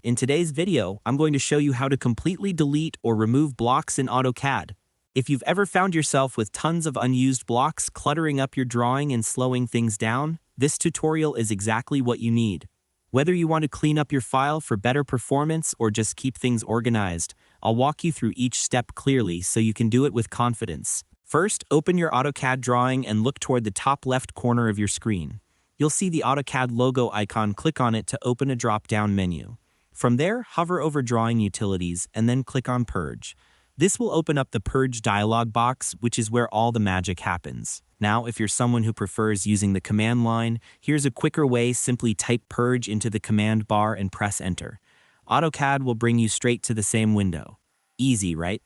In today's video, I'm going to show you how to completely delete or remove blocks in AutoCAD. If you've ever found yourself with tons of unused blocks cluttering up your drawing and slowing things down, this tutorial is exactly what you need. Whether you want to clean up your file for better performance or just keep things organized, I'll walk you through each step clearly so you can do it with confidence. First, open your AutoCAD drawing and look toward the top left corner of your screen. You'll see the AutoCAD logo icon. Click on it to open a drop-down menu. From there, hover over Drawing Utilities and then click on Purge. This will open up the Purge dialog box, which is where all the magic happens. Now, if you're someone who prefers using the command line, here's a quicker way. Simply type Purge into the command bar and press Enter. AutoCAD will bring you straight to the same window. Easy, right?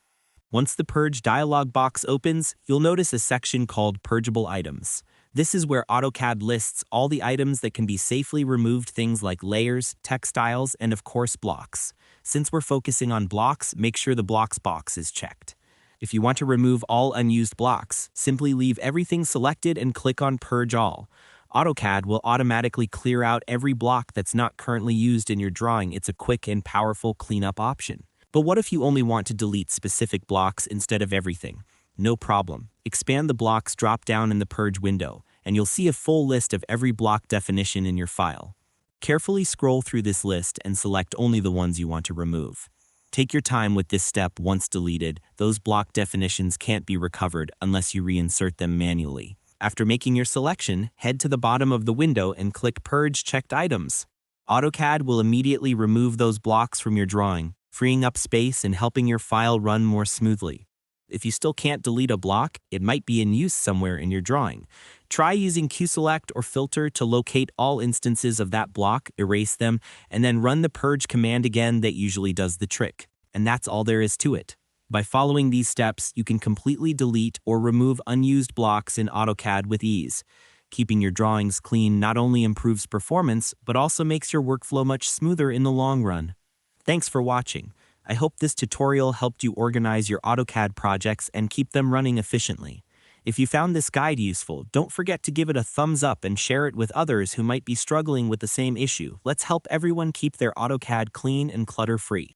Once the Purge dialog box opens, you'll notice a section called Purgeable Items. This is where AutoCAD lists all the items that can be safely removed, things like layers, textiles, and of course blocks. Since we're focusing on blocks, make sure the blocks box is checked. If you want to remove all unused blocks, simply leave everything selected and click on Purge All. AutoCAD will automatically clear out every block that's not currently used in your drawing. It's a quick and powerful cleanup option. But what if you only want to delete specific blocks instead of everything? No problem. Expand the blocks drop-down in the Purge window, and you'll see a full list of every block definition in your file. Carefully scroll through this list and select only the ones you want to remove. Take your time with this step. Once deleted, those block definitions can't be recovered unless you reinsert them manually. After making your selection, head to the bottom of the window and click Purge Checked Items. AutoCAD will immediately remove those blocks from your drawing, freeing up space and helping your file run more smoothly. If you still can't delete a block, it might be in use somewhere in your drawing. Try using QSelect or Filter to locate all instances of that block, erase them, and then run the Purge command again. That usually does the trick. And that's all there is to it. By following these steps, you can completely delete or remove unused blocks in AutoCAD with ease. Keeping your drawings clean not only improves performance, but also makes your workflow much smoother in the long run. Thanks for watching. I hope this tutorial helped you organize your AutoCAD projects and keep them running efficiently. If you found this guide useful, don't forget to give it a thumbs up and share it with others who might be struggling with the same issue. Let's help everyone keep their AutoCAD clean and clutter-free.